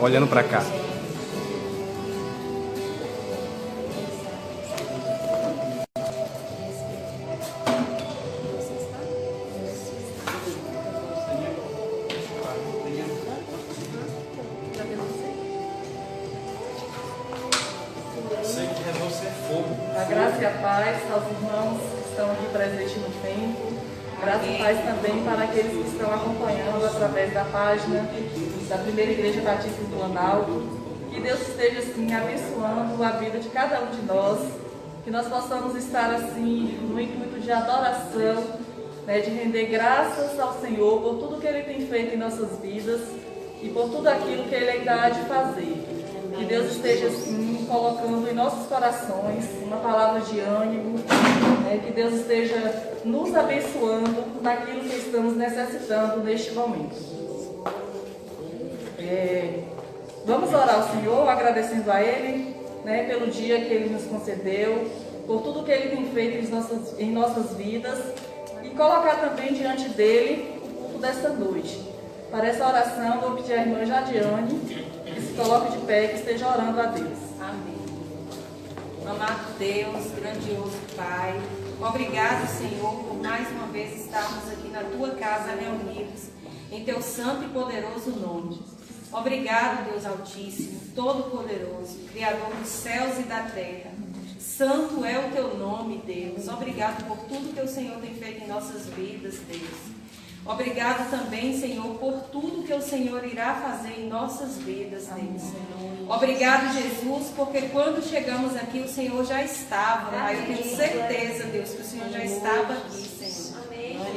olhando para cá. A graça e a paz aos irmãos que estão aqui presentes no templo. Graça e paz também para aqueles que estão acompanhando através da página da Primeira Igreja Batista do Planalto. Que Deus esteja assim abençoando a vida de cada um de nós. Que nós possamos estar assim no intuito de adoração, né, de render graças ao Senhor por tudo que Ele tem feito em nossas vidas e por tudo aquilo que Ele ainda há de fazer. Que Deus esteja assim colocando em nossos corações uma palavra de ânimo, né? Que Deus esteja nos abençoando naquilo que estamos necessitando neste momento. Vamos orar ao Senhor, agradecendo a Ele, né, pelo dia que Ele nos concedeu, por tudo que Ele tem feito em nossas vidas e colocar também diante dEle o culto desta noite. Para essa oração, vou pedir à irmã Jadiane que se coloque de pé e que esteja orando a Deus. Amém. Amado Deus, grandioso Pai, obrigado, Senhor, por mais uma vez estarmos aqui na Tua casa reunidos em Teu santo e poderoso nome. Obrigado, Deus Altíssimo, Todo-Poderoso, Criador dos céus e da terra. Santo é o Teu nome, Deus. Obrigado por tudo que o Senhor tem feito em nossas vidas, Deus. Obrigado também, Senhor, por tudo que o Senhor irá fazer em nossas vidas, Deus. Obrigado, Jesus, porque quando chegamos aqui, o Senhor já estava, Pai. Eu tenho certeza, Deus, que o Senhor já estava aqui, Senhor.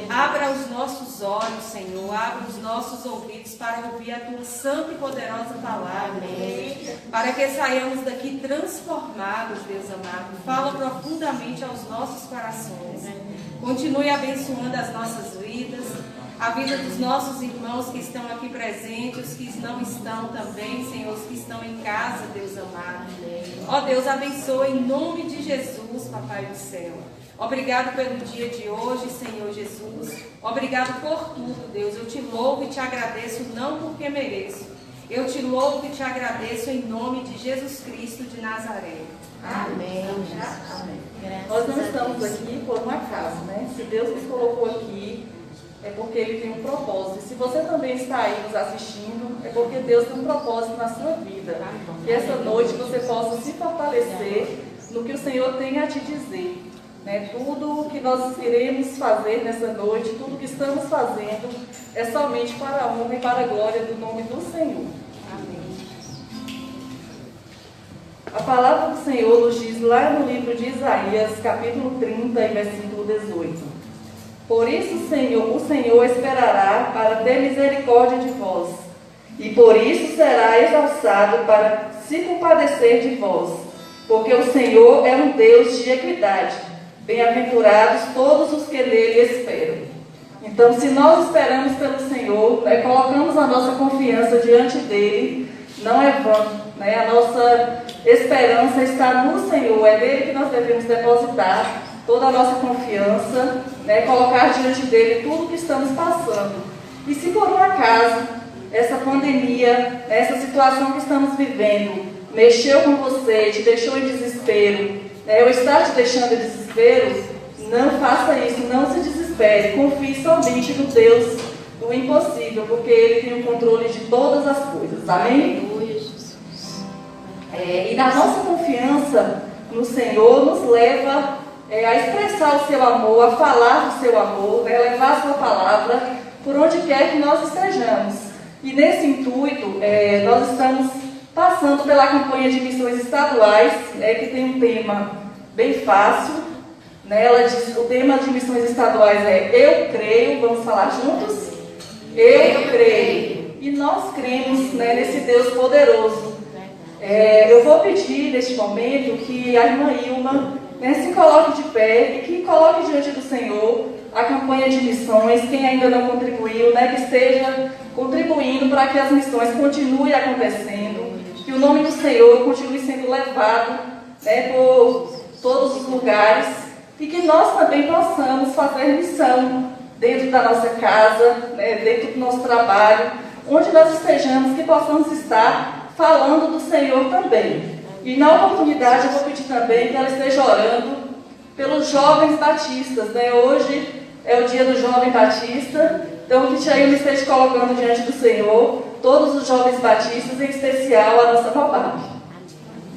Abra os nossos olhos, Senhor, abra os nossos ouvidos para ouvir a Tua santa e poderosa palavra, Deus. Para que saiamos daqui transformados, Deus amado. Fala profundamente aos nossos corações. Continue abençoando as nossas vidas, a vida dos nossos irmãos que estão aqui presentes, os que não estão também, Senhor, os que estão em casa, Deus amado. Ó Deus, abençoa em nome de Jesus, Papai do céu. Obrigado pelo dia de hoje, Senhor Jesus. Obrigado por tudo, Deus. Eu te louvo e te agradeço, não porque mereço. Eu te louvo e te agradeço em nome de Jesus Cristo de Nazaré. Amém. Amém. Nós não estamos aqui por um acaso, né? Se Deus nos colocou aqui, é porque Ele tem um propósito. E se você também está aí nos assistindo, é porque Deus tem um propósito na sua vida. Que essa noite você possa se fortalecer no que o Senhor tem a te dizer. Né? Tudo o que nós iremos fazer nessa noite, tudo que estamos fazendo, é somente para a honra e para a glória do nome do Senhor. Amém. A palavra do Senhor nos diz lá no livro de Isaías, capítulo 30, e versículo 18. Por isso o Senhor esperará para ter misericórdia de vós, e por isso será exalçado para se compadecer de vós, porque o Senhor é um Deus de equidade. Bem-aventurados todos os que nele esperam. Então, se nós esperamos pelo Senhor, né, colocamos a nossa confiança diante dele, não é vão, né? A nossa esperança está no Senhor, é nele que nós devemos depositar toda a nossa confiança, né, colocar diante dele tudo que estamos passando. E se por um acaso essa pandemia, essa situação que estamos vivendo, mexeu com você, te deixou em desespero, ou está te deixando em desespero, não faça isso, não se desespere, confie somente no Deus do impossível, porque Ele tem o controle de todas as coisas, amém? E a nossa confiança no Senhor nos leva a expressar o seu amor, a falar do seu amor, né, levar a sua palavra por onde quer que nós estejamos. E nesse intuito, nós estamos passando pela campanha de missões estaduais, que tem um tema bem fácil. Né, ela diz, o tema de missões estaduais é Eu Creio, vamos falar juntos? Eu creio. E nós cremos, né, nesse Deus poderoso. Eu vou pedir neste momento que a irmã Ilma, né, se coloque de pé e que coloque diante do Senhor a campanha de missões. Quem ainda não contribuiu, né, que esteja contribuindo para que as missões continuem acontecendo, que o nome do Senhor continue sendo levado, né, por todos os lugares, e que nós também possamos fazer missão dentro da nossa casa, né, dentro do nosso trabalho, onde nós estejamos, que possamos estar falando do Senhor também. E na oportunidade eu vou pedir também que ela esteja orando pelos jovens batistas, né? Hoje é o dia do jovem batista, então que Tia Ilma esteja colocando diante do Senhor todos os jovens batistas, em especial a nossa Valbab.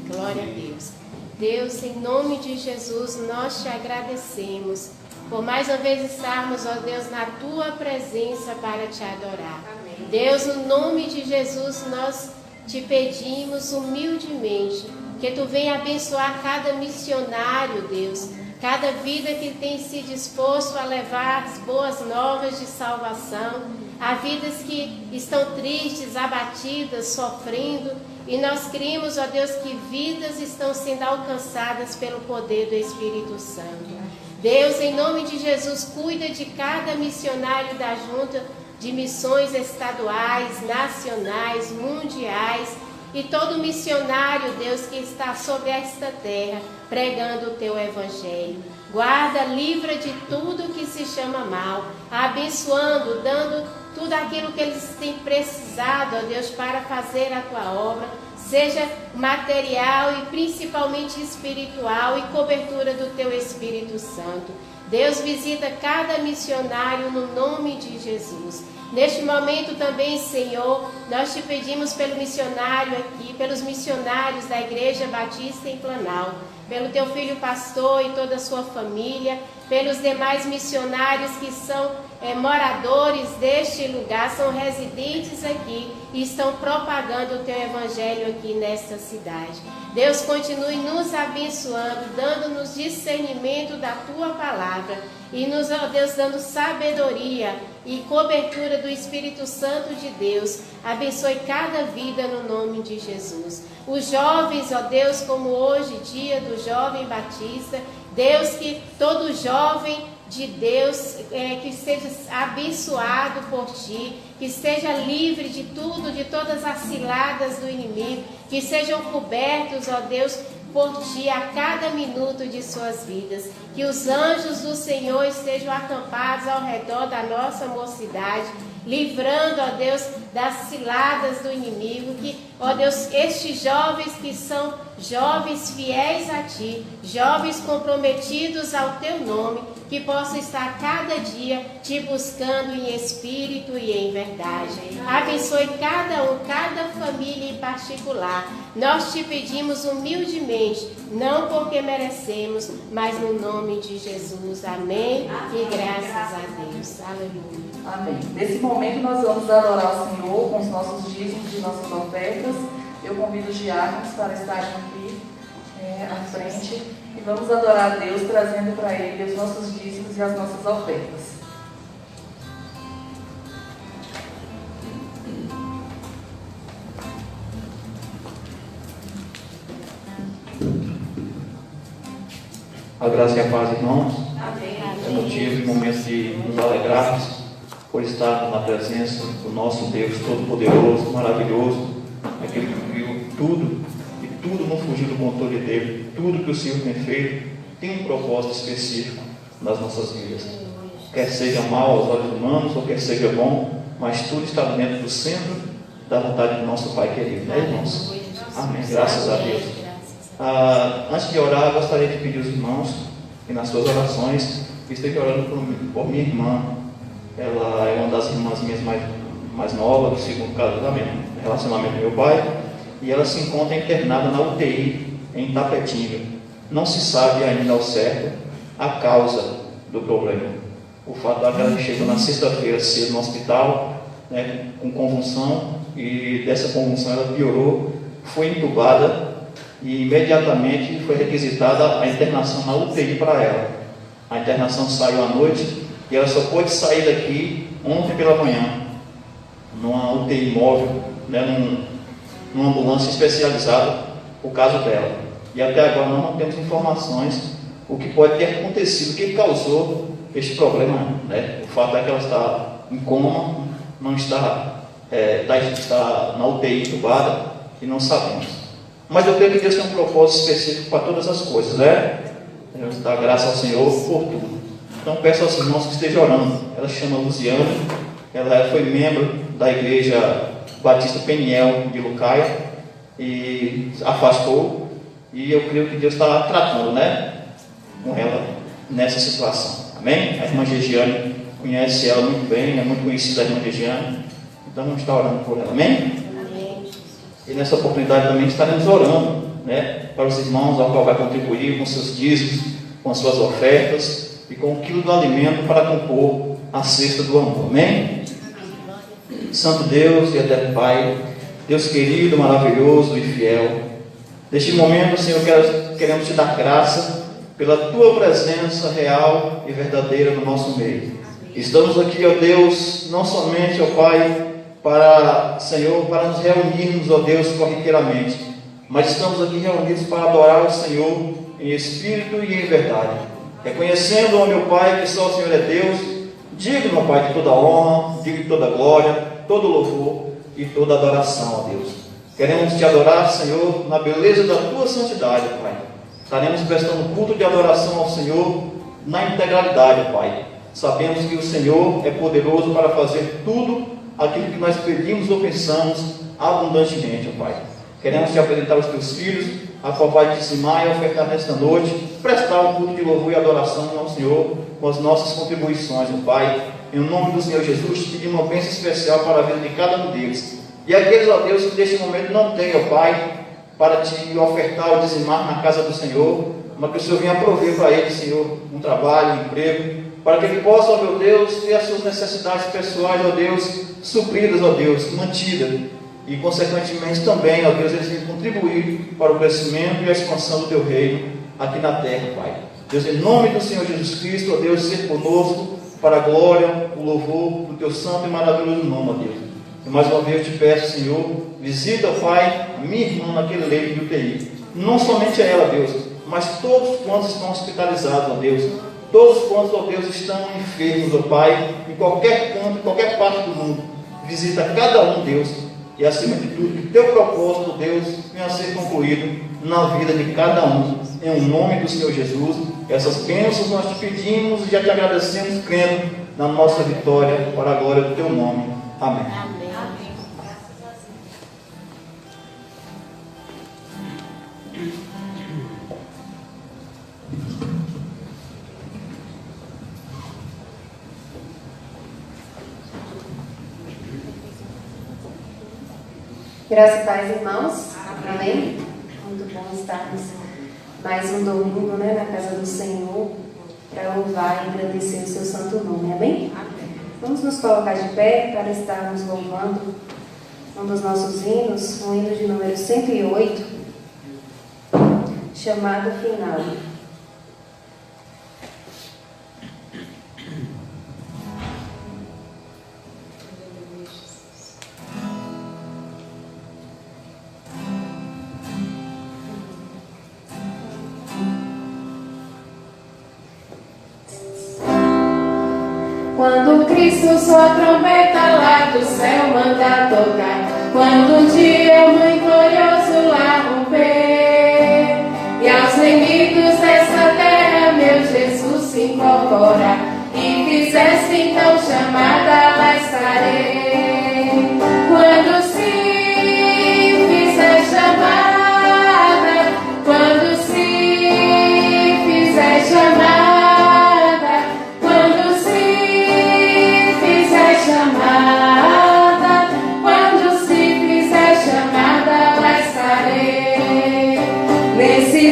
Glória a Deus. Deus, em nome de Jesus, nós te agradecemos por mais uma vez estarmos, ó Deus, na tua presença para te adorar. Amém. Deus, no nome de Jesus, nós te pedimos humildemente que tu venha abençoar cada missionário, Deus, cada vida que tem se disposto a levar as boas novas de salvação, há vidas que estão tristes, abatidas, sofrendo, e nós cremos, ó Deus, que vidas estão sendo alcançadas pelo poder do Espírito Santo. Deus, em nome de Jesus, cuida de cada missionário da Junta de Missões estaduais, nacionais, mundiais, e todo missionário, Deus, que está sobre esta terra, pregando o teu evangelho. Guarda, livra de tudo que se chama mal, abençoando, dando tudo aquilo que eles têm precisado, ó Deus, para fazer a tua obra, seja material e principalmente espiritual, e cobertura do teu Espírito Santo. Deus, visita cada missionário no nome de Jesus. Neste momento também, Senhor, nós te pedimos pelo missionário aqui, pelos missionários da Igreja Batista em Planalto, pelo teu filho pastor e toda a sua família, pelos demais missionários que são moradores deste lugar, são residentes aqui e estão propagando o teu evangelho aqui nesta cidade. Deus, continue nos abençoando, dando-nos discernimento da tua palavra e nos, ó Deus, dando sabedoria e cobertura do Espírito Santo de Deus. Abençoe cada vida no nome de Jesus. Os jovens, ó Deus, como hoje, dia do jovem batista, Deus, que todo jovem de Deus, que seja abençoado por ti, que seja livre de tudo, de todas as ciladas do inimigo, que sejam cobertos, ó Deus, por ti a cada minuto de suas vidas, que os anjos do Senhor estejam acampados ao redor da nossa mocidade, livrando, ó Deus, das ciladas do inimigo, que, ó Deus, estes jovens que são jovens fiéis a Ti, jovens comprometidos ao Teu nome, que possam estar cada dia Te buscando em espírito e em verdade. Abençoe cada um, cada família em particular. Nós Te pedimos humildemente, não porque merecemos, mas no nome de Jesus. Amém? E graças a Deus. Aleluia. Amém. Nesse momento nós vamos adorar o Senhor com os nossos dízimos e nossas ofertas. Eu convido os diáconos para estarem aqui à frente e vamos adorar a Deus, trazendo para Ele os nossos dízimos e as nossas ofertas. A graça e a paz, irmãos. Amém. É motivo e momento de nos alegrarmos por estar na presença do nosso Deus Todo-Poderoso, maravilhoso, aquele que criou tudo, e tudo não fugiu do controle dele. Tudo que o Senhor tem feito tem um propósito específico nas nossas vidas. Quer seja mal aos olhos humanos, ou quer seja bom, mas tudo está dentro do centro da vontade do nosso Pai querido, né, irmãos? Amém. Graças a Deus. Antes de orar, eu gostaria de pedir aos irmãos que nas suas orações estejam orando por minha irmã. Ela é uma das irmãs minhas mais novas, do segundo casamento, relacionamento com meu pai, e ela se encontra internada na UTI em Tapetinga. Não se sabe ainda ao certo a causa do problema. O fato é que ela chegou na sexta-feira cedo no hospital, né, com convulsão, e dessa convulsão ela piorou, foi entubada e imediatamente foi requisitada a internação na UTI para ela. A internação saiu à noite e ela só pôde sair daqui ontem pela manhã, numa UTI móvel, né, numa ambulância especializada, o caso dela. E até agora nós não temos informações o que pode ter acontecido, o que causou este problema, né? O fato é que ela está em coma, não está, está na UTI entubada e não sabemos. Mas eu creio que Deus tem um propósito específico para todas as coisas, né? Deus dá graça ao Senhor por tudo. Então peço aos irmãos que estejam orando. Ela se chama Luciana, ela foi membro da igreja Batista Peniel de Lucaia e afastou, e eu creio que Deus está tratando, né, com ela nessa situação, amém? A irmã Gegiane conhece ela muito bem, é muito conhecida a irmã Gegiane, então vamos estar orando por ela, amém? E nessa oportunidade também estaremos orando, né, para os irmãos ao qual vai contribuir com seus dízimos, com as suas ofertas e com o quilo do alimento para compor a cesta do amor, amém? Santo Deus e eterno Pai, Deus querido, maravilhoso e fiel, neste momento, Senhor, queremos te dar graça pela tua presença real e verdadeira no nosso meio. Estamos aqui, ó Deus, não somente, ó Pai, Senhor, para nos reunirmos, ó Deus, corriqueiramente, mas estamos aqui reunidos para adorar o Senhor em espírito e em verdade, reconhecendo, ó meu Pai, que só o Senhor é Deus, digno, meu Pai, de toda honra, digno de toda glória, todo louvor e toda adoração, ó Deus. Queremos te adorar, Senhor, na beleza da tua santidade, Pai. Estaremos prestando culto de adoração ao Senhor na integralidade, Pai. Sabemos que o Senhor é poderoso para fazer tudo aquilo que nós pedimos ou pensamos abundantemente, ó Pai. Queremos te apresentar os teus filhos, a qual vai dizimar e ofertar nesta noite, prestar um culto de louvor e adoração ao Senhor com as nossas contribuições, ó Pai. Em nome do Senhor Jesus, te pedimos uma bênção especial para a vida de cada um deles. E aqueles, ó Deus, que neste momento não têm, ó Pai, para te ofertar ou dizimar na casa do Senhor, mas que o Senhor venha prover para eles, Senhor, um trabalho, um emprego, para que ele possa, ó meu Deus, ter as suas necessidades pessoais, ó Deus, supridas, ó Deus, mantidas. E, consequentemente, também, ó Deus, eles venham contribuir para o crescimento e a expansão do teu reino aqui na terra, Pai. Deus, em nome do Senhor Jesus Cristo, ó Deus, seja conosco para a glória, o louvor do teu santo e maravilhoso nome, ó Deus. E mais uma vez eu te peço, Senhor, visita, Pai, a minha irmã naquele leito de UTI. Não somente a ela, Deus, mas todos quantos estão hospitalizados, ó Deus. Todos quantos, ó Deus, estão enfermos, ó Pai, em qualquer canto, em qualquer parte do mundo. Visita cada um, Deus. E acima de tudo, que teu propósito, Deus, venha a ser concluído na vida de cada um. Em nome do Senhor Jesus, essas bênçãos nós te pedimos e já te agradecemos, crendo na nossa vitória para a glória do teu nome. Amém. Amém. Graça e paz, irmãos. Amém? Muito bom estarmos mais um domingo, né, na casa do Senhor, para louvar e agradecer o seu santo nome. Amém? Vamos nos colocar de pé para estarmos louvando um dos nossos hinos, o hino de número 108, chamado Final. Quando Cristo sua trombeta lá do céu manda tocar, quando um dia muito glorioso lá romper, e aos inimigos dessa terra meu Jesus se incorpora, e fizesse então chamada, lá estarei. Quando se fizer chamada, quando se fizer chamada,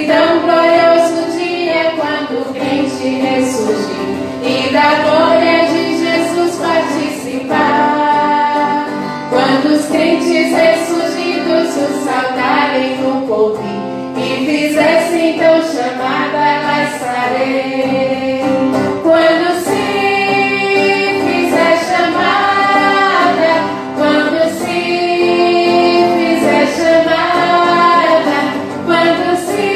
tão glorioso dia, quando o crente ressurgir e da glória de Jesus participar. Quando os crentes ressurgidos o saudarem no porvir e fizessem então chamada, lá estarei. Quando se fizer chamada, quando se fizer chamada, quando se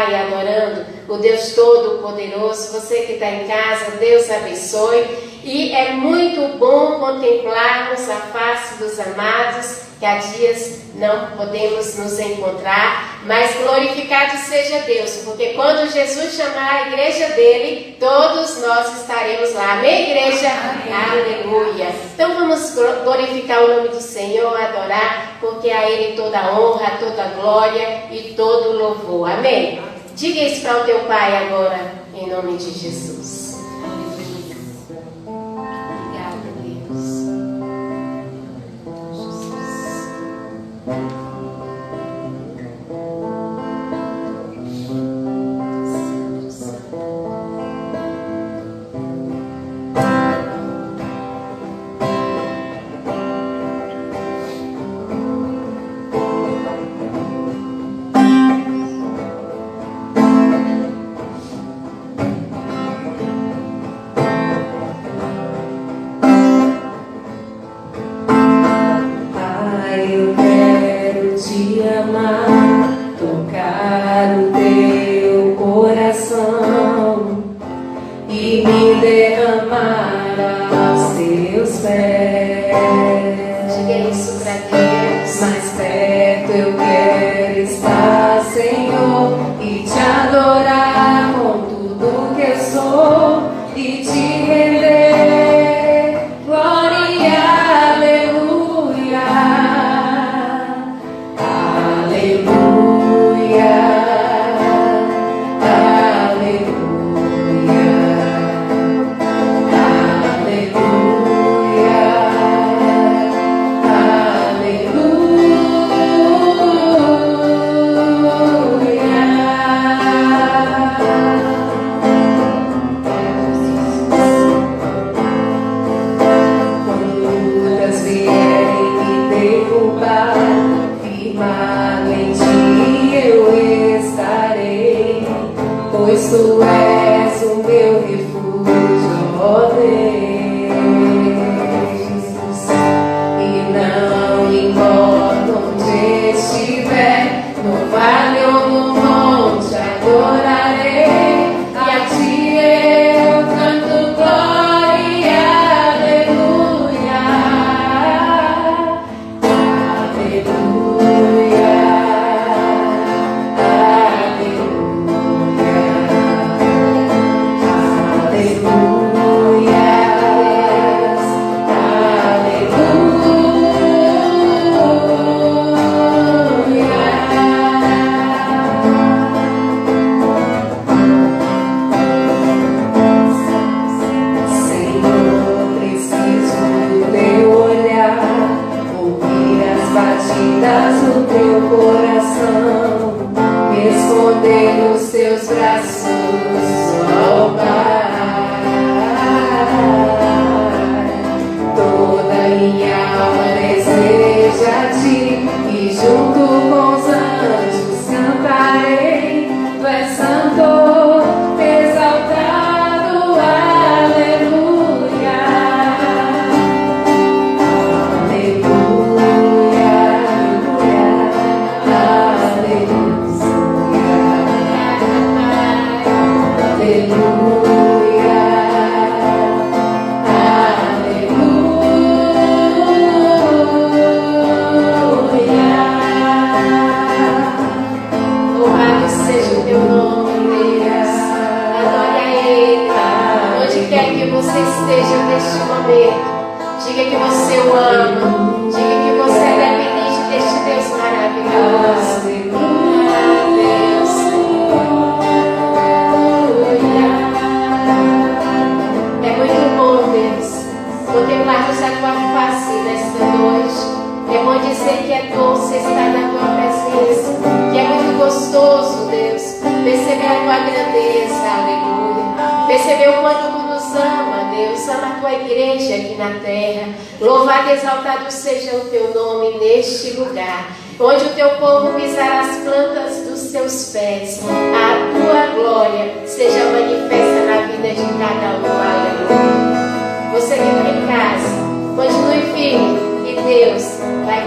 Pai, adorando o Deus Todo-Poderoso. Você que está em casa, Deus abençoe. E é muito bom contemplarmos a face dos amados, que há dias não podemos nos encontrar, mas glorificado seja Deus, porque quando Jesus chamar a igreja dele, todos nós estaremos lá. Amém, igreja? Amém. Aleluia. Então vamos glorificar o nome do Senhor, adorar, porque a Ele toda a honra, toda a glória e todo o louvor. Amém? Diga isso para o teu Pai agora, em nome de Jesus.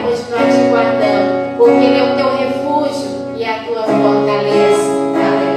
Continuar te guardando, porque Ele é o teu refúgio e a tua fortaleza. Aleluia.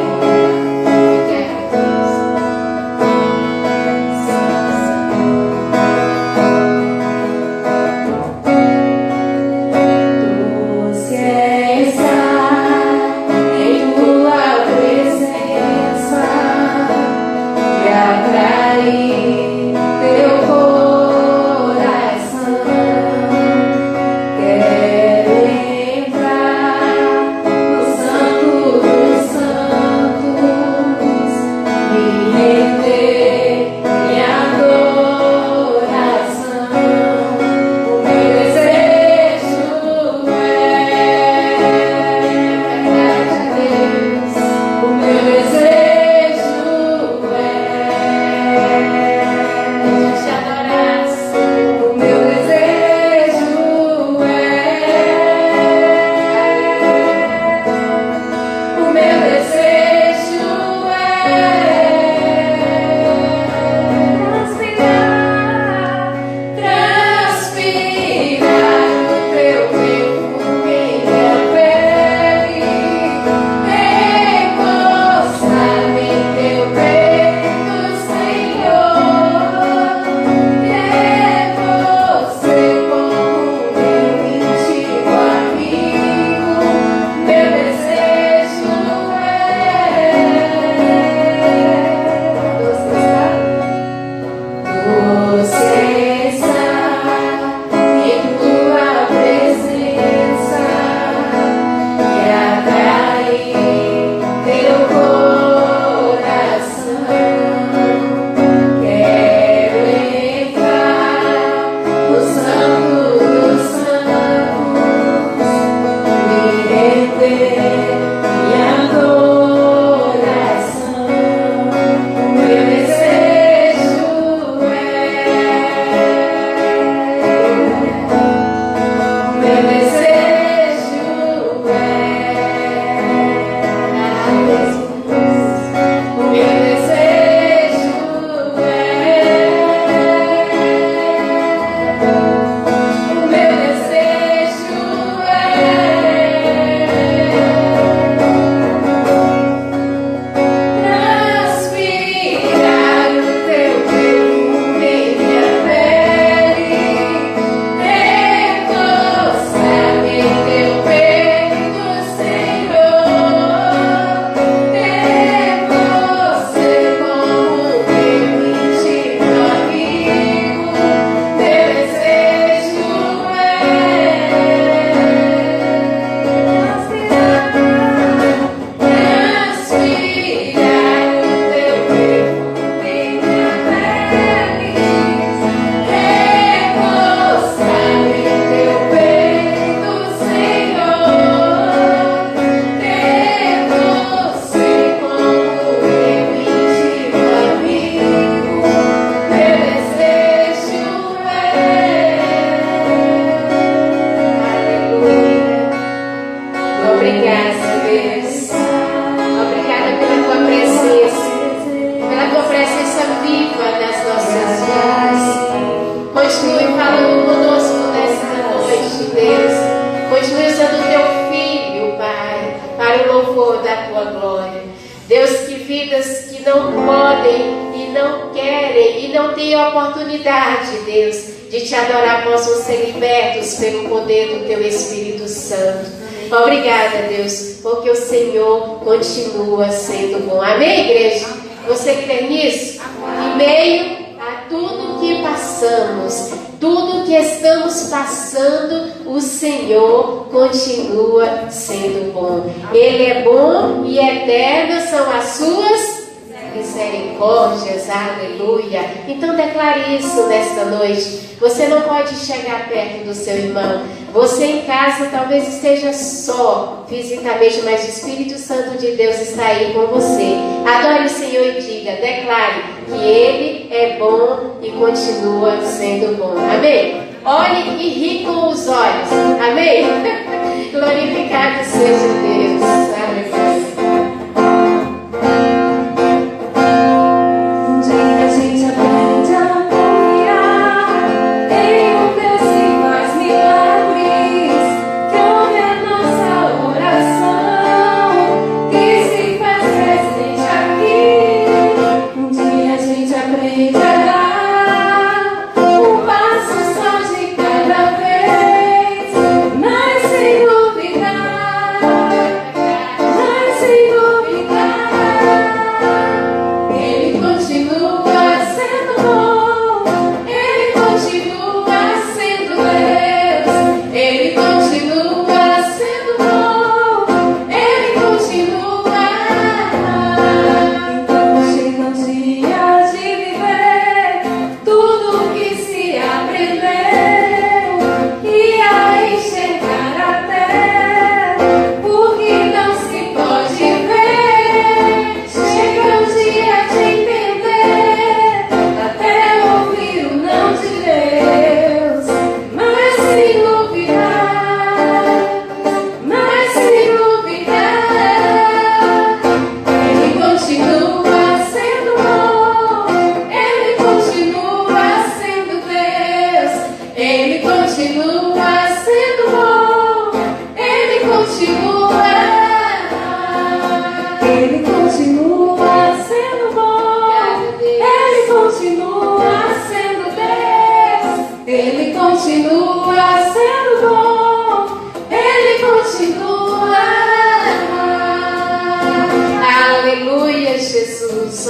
Obrigada, Deus, porque o Senhor continua sendo bom. Amém, igreja? Você crê nisso? Em meio a tudo que passamos, tudo que estamos passando, o Senhor continua sendo bom. Ele é bom e eternas são as suas misericórdias, aleluia. Então declare isso nesta noite. Você não pode chegar perto do seu irmão. Você em casa talvez esteja só fisicamente, mas o Espírito Santo de Deus está aí com você. Adore o Senhor e diga, declare que Ele é bom e continua sendo bom. Amém? Olhe e ri com os olhos. Amém? Glorificado seja Deus. Aleluia.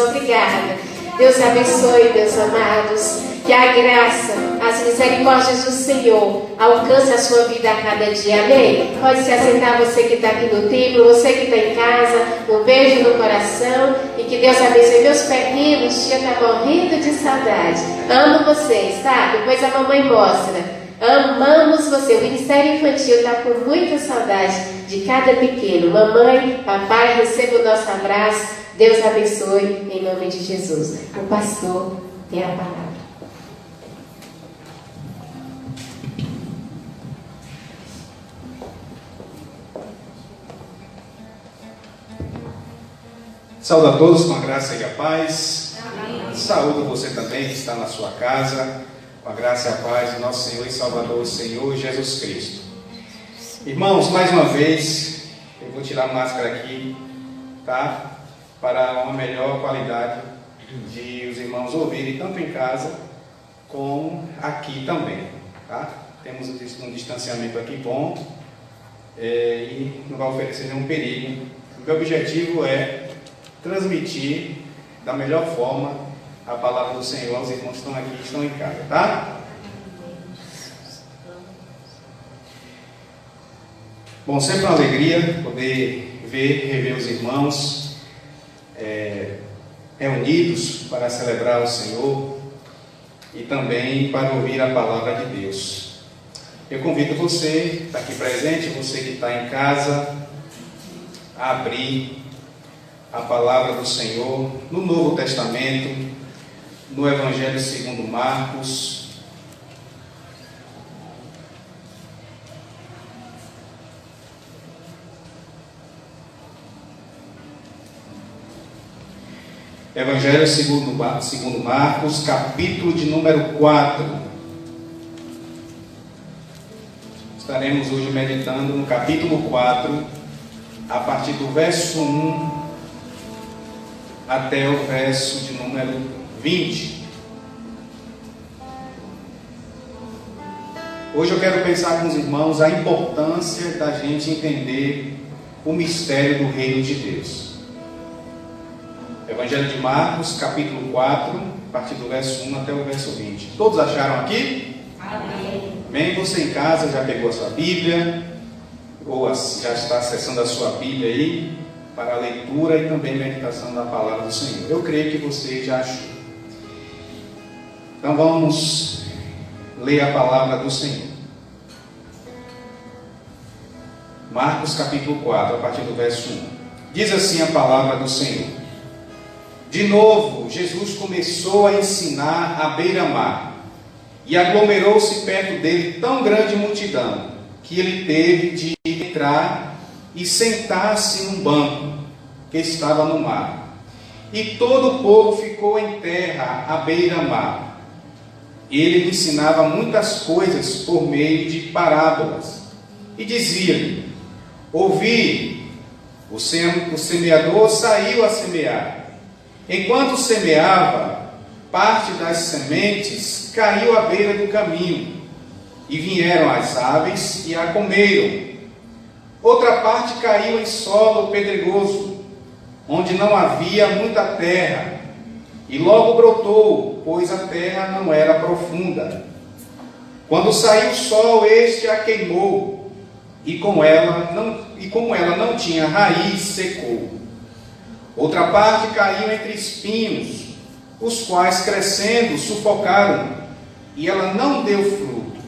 Obrigada. Deus abençoe, meus amados. Que a graça, as misericórdias do Senhor alcance a sua vida a cada dia. Amém? Pode se assentar, você que está aqui no templo, você que está em casa. Um beijo no coração e que Deus abençoe. Meus pequenos, tia está morrendo de saudade. Amo vocês, tá? Depois a mamãe mostra. Amamos você. O Ministério Infantil está com muita saudade de cada pequeno. Mamãe, papai, receba o nosso abraço. Deus abençoe em nome de Jesus. O pastor tem a palavra. Saúdo a todos com a graça e a paz. Amém. Saúdo você também que está na sua casa, com a graça e a paz do nosso Senhor e Salvador, o Senhor Jesus Cristo. Irmãos, mais uma vez, eu vou tirar a máscara aqui, tá? Para uma melhor qualidade de os irmãos ouvirem, tanto em casa como aqui também, tá? Temos um distanciamento aqui bom e não vai oferecer nenhum perigo. O meu objetivo é transmitir da melhor forma a palavra do Senhor aos irmãos que estão aqui, que estão em casa, tá? Bom, sempre uma alegria poder rever os irmãos reunidos para celebrar o Senhor e também para ouvir a palavra de Deus. Eu convido você que está aqui presente, você que está em casa, a abrir a palavra do Senhor no Novo Testamento, no Evangelho segundo Marcos. Evangelho segundo Marcos, capítulo de número 4. Estaremos hoje meditando no capítulo 4, a partir do verso 1 até o verso de número 20. Hoje eu quero pensar com os irmãos a importância da gente entender o mistério do reino de Deus. Evangelho de Marcos, capítulo 4, a partir do verso 1 até o verso 20. Todos acharam aqui? Amém. Bem, você em casa já pegou a sua Bíblia, ou já está acessando a sua Bíblia aí, para a leitura e também meditação da palavra do Senhor. Eu creio que você já achou. Então vamos ler a palavra do Senhor. Marcos capítulo 4, a partir do verso 1. Diz assim a palavra do Senhor. De novo, Jesus começou a ensinar à beira-mar, e aglomerou-se perto dele tão grande multidão, que ele teve de entrar e sentar-se num banco que estava no mar. E todo o povo ficou em terra à beira-mar. Ele ensinava muitas coisas por meio de parábolas. E dizia-lhe: ouvi, o semeador saiu a semear. Enquanto semeava, parte das sementes caiu à beira do caminho, e vieram as aves e a comeram. Outra parte caiu em solo pedregoso, onde não havia muita terra, e logo brotou, pois a terra não era profunda. Quando saiu o sol, este a queimou, e como ela não tinha raiz, secou. Outra parte caiu entre espinhos, os quais, crescendo, sufocaram, e ela não deu fruto.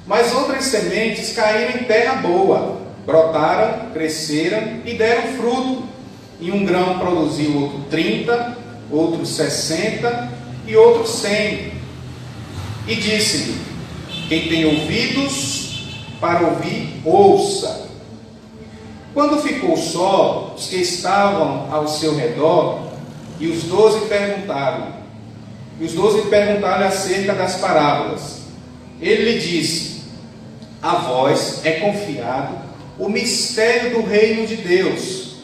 Mas outras sementes caíram em terra boa, brotaram, cresceram e deram fruto. E um grão produziu outro 30, outro 60 e outro 100. E disse-lhe: quem tem ouvidos para ouvir, ouça. Quando ficou só, os que estavam ao seu redor, e os 12 perguntaram-lhe acerca das parábolas. Ele lhe disse: a vós é confiado o mistério do reino de Deus,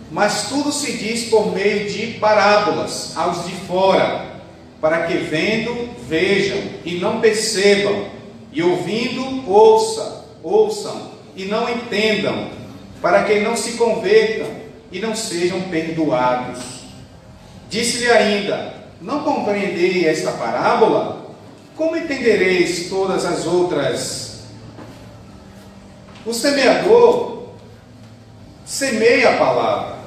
mas tudo se diz por meio de parábolas aos de fora, para que vendo, vejam e não percebam, e ouvindo, ouçam e não entendam, para que não se convertam e não sejam perdoados. Disse-lhe ainda: não compreendei esta parábola? Como entendereis todas as outras? O semeador semeia a palavra.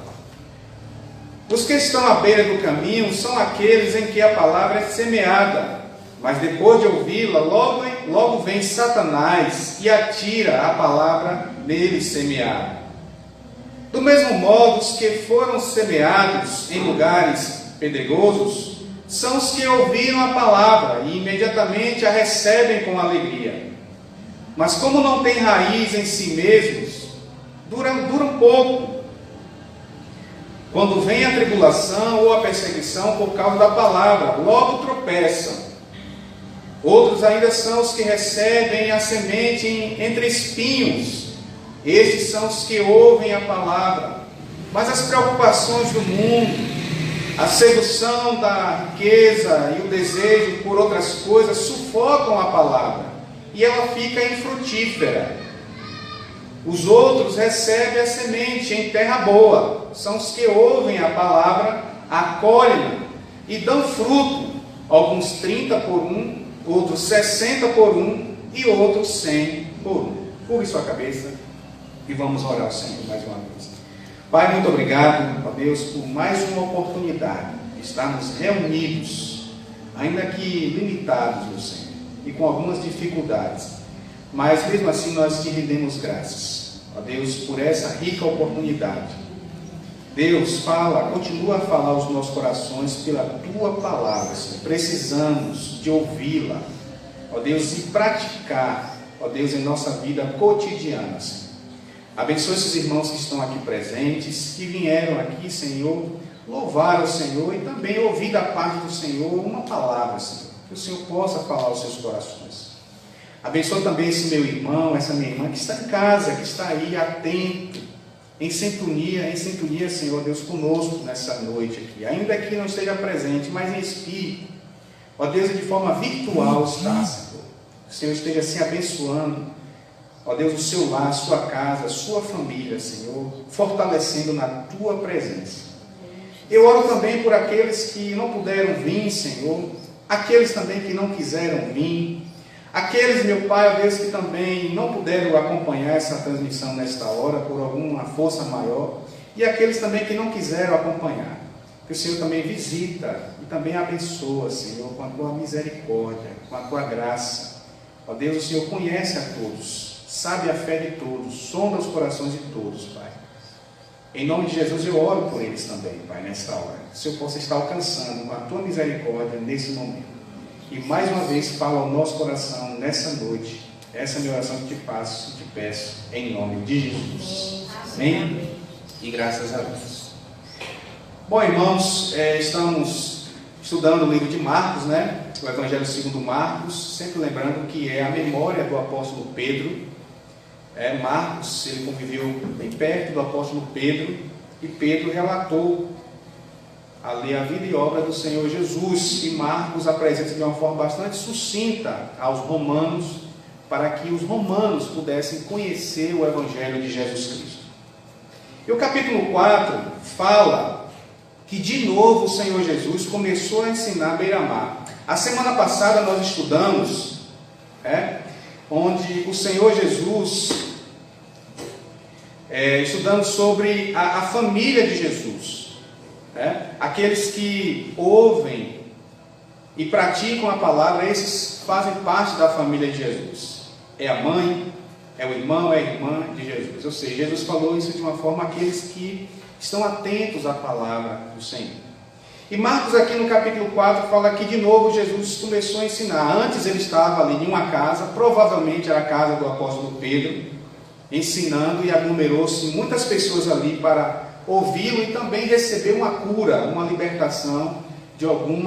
Os que estão à beira do caminho são aqueles em que a palavra é semeada, mas depois de ouvi-la, logo vem Satanás e atira a palavra neles semeada. Do mesmo modo, os que foram semeados em lugares pedregosos são os que ouviram a palavra e imediatamente a recebem com alegria. Mas como não têm raiz em si mesmos, duram pouco. Quando vem a tribulação ou a perseguição por causa da palavra, logo tropeçam. Outros ainda são os que recebem a semente entre espinhos. Estes são os que ouvem a palavra, mas as preocupações do mundo, a sedução da riqueza e o desejo por outras coisas sufocam a palavra e ela fica infrutífera. Os outros recebem a semente em terra boa, são os que ouvem a palavra, acolhem e dão fruto, alguns 30 por um, outros 60 por um e outros 100 por um. Curve sua cabeça e vamos orar ao Senhor mais uma vez. Pai, muito obrigado, ó Deus, por mais uma oportunidade de estarmos reunidos, ainda que limitados, meu Senhor, e com algumas dificuldades. Mas mesmo assim nós te rendemos graças, ó Deus, por essa rica oportunidade. Deus, continua a falar aos nossos corações pela tua palavra, Senhor. Precisamos de ouvi-la, ó Deus, e praticar, ó Deus, em nossa vida cotidiana, Senhor. Abençoe esses irmãos que estão aqui presentes, que vieram aqui, Senhor, louvar o Senhor e também ouvir da parte do Senhor uma palavra, Senhor, que o Senhor possa falar aos seus corações. Abençoe também esse meu irmão, essa minha irmã que está em casa, que está aí atento, em sintonia, Senhor Deus, conosco nessa noite aqui. Ainda que não esteja presente, mas em espírito, ó Deus, de forma virtual está, Senhor. Que o Senhor esteja assim abençoando, ó Deus, o seu lar, a sua casa, a sua família, Senhor, fortalecendo na tua presença. Eu oro também por aqueles que não puderam vir, Senhor, aqueles também que não quiseram vir, aqueles, meu Pai, ó Deus, que também não puderam acompanhar essa transmissão nesta hora por alguma força maior, e aqueles também que não quiseram acompanhar. Que o Senhor também visita e também abençoa, Senhor, com a tua misericórdia, com a tua graça. Ó Deus, o Senhor conhece a todos, sabe a fé de todos, sonda os corações de todos, Pai. Em nome de Jesus eu oro por eles também, Pai, nesta hora. Que o Senhor possa estar alcançando com a tua misericórdia nesse momento. E mais uma vez fala ao nosso coração nessa noite. Essa é a minha oração que te faço e te peço em nome de Jesus. Amém? E graças a Deus. Bom, irmãos, estamos estudando o livro de Marcos, né? O Evangelho segundo Marcos, sempre lembrando que é a memória do apóstolo Pedro. Marcos, ele conviveu bem perto do apóstolo Pedro, e Pedro relatou ali a vida e obra do Senhor Jesus, e Marcos apresenta de uma forma bastante sucinta aos romanos, para que os romanos pudessem conhecer o Evangelho de Jesus Cristo. E o capítulo 4 fala que de novo o Senhor Jesus começou a ensinar à beira-mar. A semana passada nós estudamos, onde o Senhor Jesus, estudando sobre a família de Jesus, aqueles que ouvem e praticam a palavra, esses fazem parte da família de Jesus. É a mãe, é o irmão, é a irmã de Jesus. Ou seja, Jesus falou isso de uma forma aqueles que estão atentos à palavra do Senhor. E Marcos aqui no capítulo 4 fala que de novo Jesus começou a ensinar. Antes ele estava ali em uma casa, provavelmente era a casa do apóstolo Pedro, ensinando, e aglomerou-se muitas pessoas ali para ouvi-lo e também receber uma cura, uma libertação de algum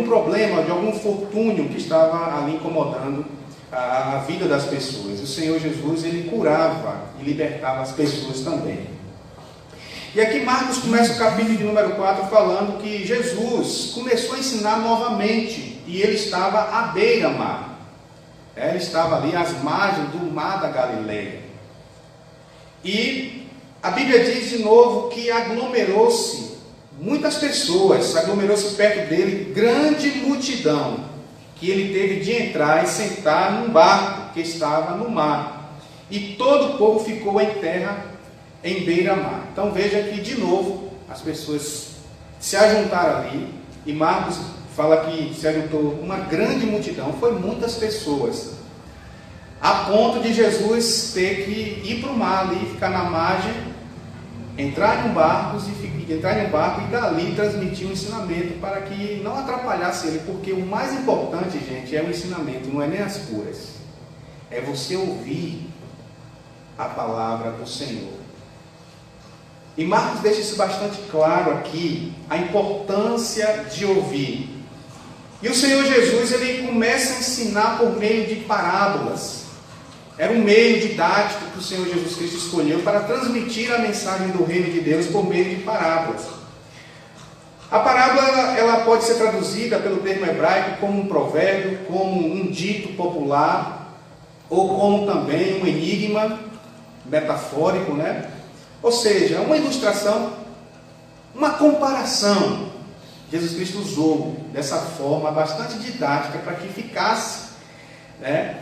problema, de algum infortúnio que estava ali incomodando a vida das pessoas. O Senhor Jesus, ele curava e libertava as pessoas também. E aqui Marcos começa o capítulo de número 4 falando que Jesus começou a ensinar novamente, e ele estava à beira-mar. Ele estava ali às margens do mar da Galileia. E a Bíblia diz de novo que aglomerou-se muitas pessoas, aglomerou-se perto dele grande multidão, que ele teve de entrar e sentar num barco que estava no mar. E todo o povo ficou em terra, em beira-mar. Então veja que, de novo, as pessoas se ajuntaram ali, e Marcos fala que se ajuntou uma grande multidão, foi muitas pessoas, a ponto de Jesus ter que ir para o mar ali, ficar na margem, entrar em um barco e dali transmitir um ensinamento para que não atrapalhasse ele, porque o mais importante, gente, é o ensinamento, não é nem as curas, é você ouvir a palavra do Senhor. E Marcos deixa isso bastante claro aqui, a importância de ouvir. E o Senhor Jesus, ele começa a ensinar por meio de parábolas. Era um meio didático que o Senhor Jesus Cristo escolheu para transmitir a mensagem do reino de Deus por meio de parábolas. A parábola, ela pode ser traduzida pelo termo hebraico como um provérbio, como um dito popular, ou como também um enigma metafórico, né? Ou seja, uma ilustração, uma comparação. Jesus Cristo usou dessa forma bastante didática para que ficasse, né,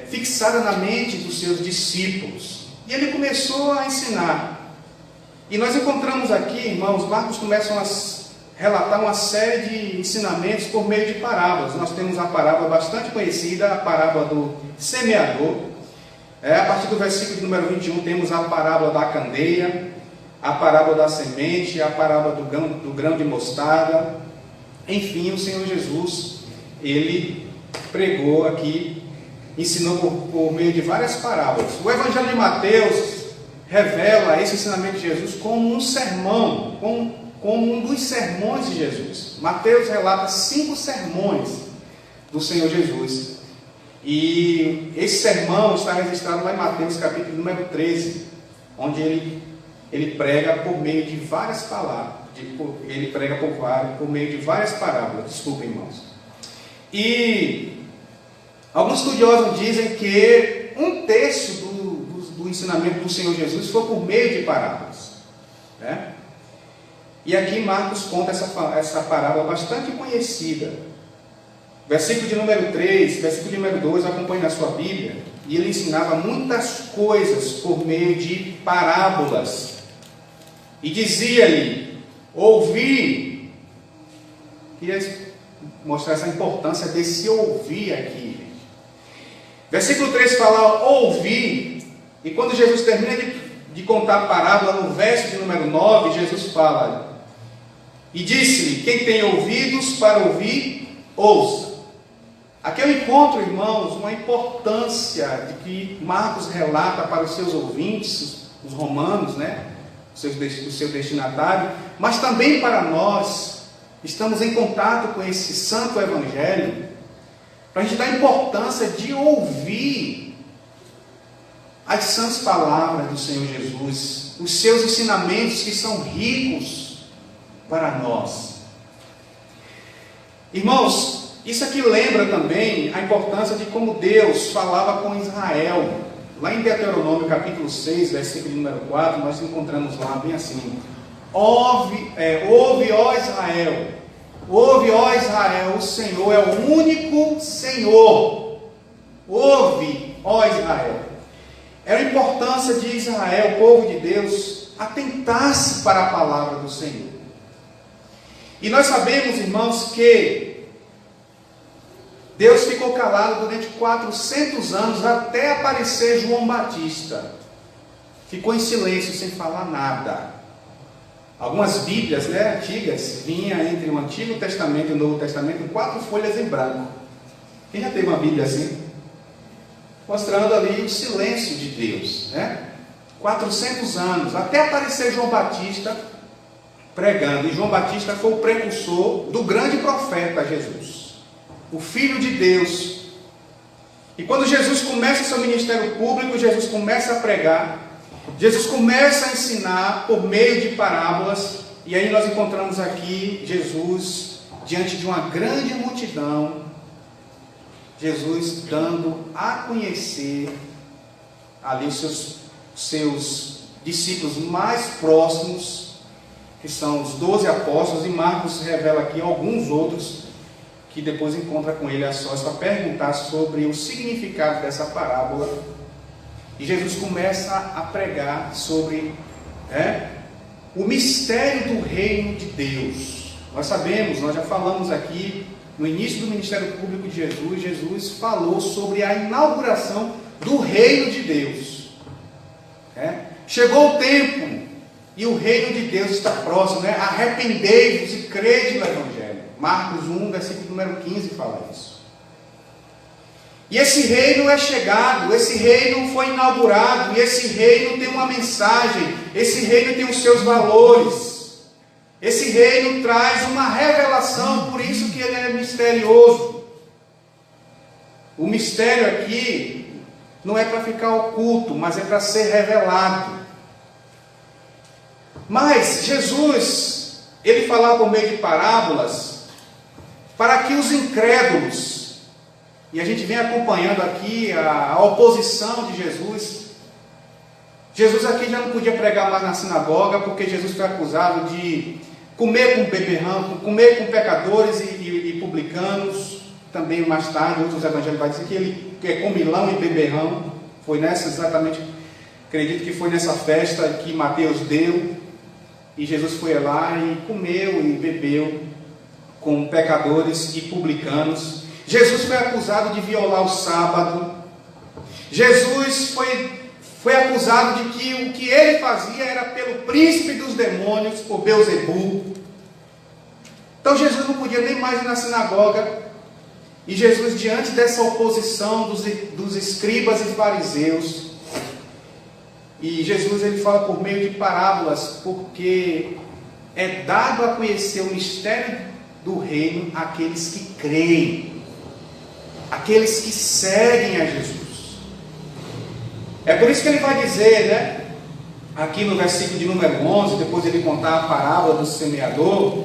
fixada na mente dos seus discípulos. E ele começou a ensinar. E nós encontramos aqui, irmãos, Marcos começa a relatar uma série de ensinamentos por meio de parábolas. Nós temos uma parábola bastante conhecida, a parábola do semeador. A partir do versículo de número 21, temos a parábola da candeia, a parábola da semente, a parábola do grão de mostarda. Enfim, o Senhor Jesus, ele pregou aqui, ensinou por meio de várias parábolas. O Evangelho de Mateus revela esse ensinamento de Jesus como um sermão, como um dos sermões de Jesus. Mateus relata 5 sermões do Senhor Jesus. E esse sermão está registrado lá em Mateus capítulo número 13, onde ele prega por meio de várias palavras, ele prega por meio de várias parábolas, desculpem, irmãos. E alguns estudiosos dizem que 1/3 do ensinamento do Senhor Jesus foi por meio de parábolas, né? E aqui Marcos conta essa parábola bastante conhecida. Versículo de número 3, versículo de número 2, acompanhe na sua Bíblia. E ele ensinava muitas coisas por meio de parábolas. E dizia-lhe, ouvi. Queria mostrar essa importância desse ouvir aqui. Versículo 3 fala, ouvi. E quando Jesus termina de contar a parábola, no verso de número 9, Jesus fala, e disse-lhe, quem tem ouvidos para ouvir, ouça. Aqui eu encontro, irmãos, uma importância de que Marcos relata para os seus ouvintes, os romanos, né? O seu destinatário, mas também para nós, estamos em contato com esse santo evangelho, para a gente dar a importância de ouvir as sãs palavras do Senhor Jesus, os seus ensinamentos que são ricos para nós. Irmãos, isso aqui lembra também a importância de como Deus falava com Israel. Lá em Deuteronômio capítulo 6, versículo número 4, nós encontramos lá bem assim, ouve, ó Israel, ouve, ó Israel, o Senhor é o único Senhor. Ouve, ó Israel. Era a importância de Israel, o povo de Deus, atentar-se para a palavra do Senhor. E nós sabemos, irmãos, que Deus ficou calado durante 400 anos até aparecer João Batista. Ficou em silêncio, sem falar nada. Algumas Bíblias, né, antigas, vinha entre o Antigo Testamento e o Novo Testamento em 4 folhas em branco. Quem já teve uma Bíblia assim? Mostrando ali o silêncio de Deus, né? 400 anos, até aparecer João Batista pregando. E João Batista foi o precursor do grande profeta Jesus, o Filho de Deus. E quando Jesus começa seu ministério público, Jesus começa a pregar, Jesus começa a ensinar por meio de parábolas. E aí nós encontramos aqui Jesus diante de uma grande multidão, Jesus dando a conhecer ali os seus discípulos mais próximos, que são os 12 apóstolos, e Marcos revela aqui alguns outros que depois encontra com ele a sós para perguntar sobre o significado dessa parábola. E Jesus começa a pregar sobre o mistério do reino de Deus. Nós sabemos, nós já falamos aqui no início do ministério público de Jesus, Jesus falou sobre a inauguração do reino de Deus. Chegou o tempo e o reino de Deus está próximo, arrependei-vos e crede no Evangelho. Marcos 1, versículo número 15 fala isso. E esse reino é chegado, esse reino foi inaugurado, e esse reino tem uma mensagem, esse reino tem os seus valores, esse reino traz uma revelação, por isso que ele é misterioso. O mistério aqui não é para ficar oculto, mas é para ser revelado. Mas Jesus, ele falava por meio de parábolas, para que os incrédulos, e a gente vem acompanhando aqui a oposição de Jesus. Jesus aqui já não podia pregar mais na sinagoga, porque Jesus foi acusado de comer com beberrão, comer com pecadores e publicanos. Também mais tarde, outros evangelhos vai dizer que ele é comilão e beberrão. Foi nessa exatamente, acredito que foi nessa festa que Mateus deu, e Jesus foi lá e comeu e bebeu com pecadores e publicanos. Jesus foi acusado de violar o sábado. Jesus foi acusado de que o que ele fazia era pelo príncipe dos demônios, por Beelzebul. Então Jesus não podia nem mais ir na sinagoga. E Jesus, diante dessa oposição dos escribas e fariseus, e Jesus ele fala por meio de parábolas, porque é dado a conhecer o mistério do reino àqueles que creem, aqueles que seguem a Jesus. É por isso que ele vai dizer, aqui no versículo de número 11, depois ele contar a parábola do semeador,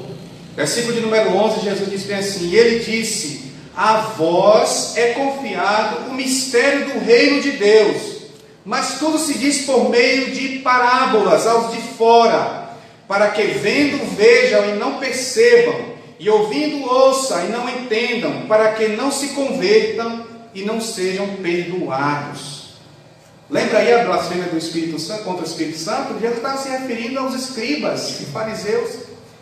versículo de número 11, Jesus diz bem assim: e ele disse: a vós é confiado o mistério do reino de Deus, mas tudo se diz por meio de parábolas aos de fora, para que vendo vejam e não percebam, e ouvindo ouçam e não entendam, para que não se convertam e não sejam perdoados. Lembra aí a blasfêmia do Espírito Santo contra o Espírito Santo? Jesus estava se referindo aos escribas e fariseus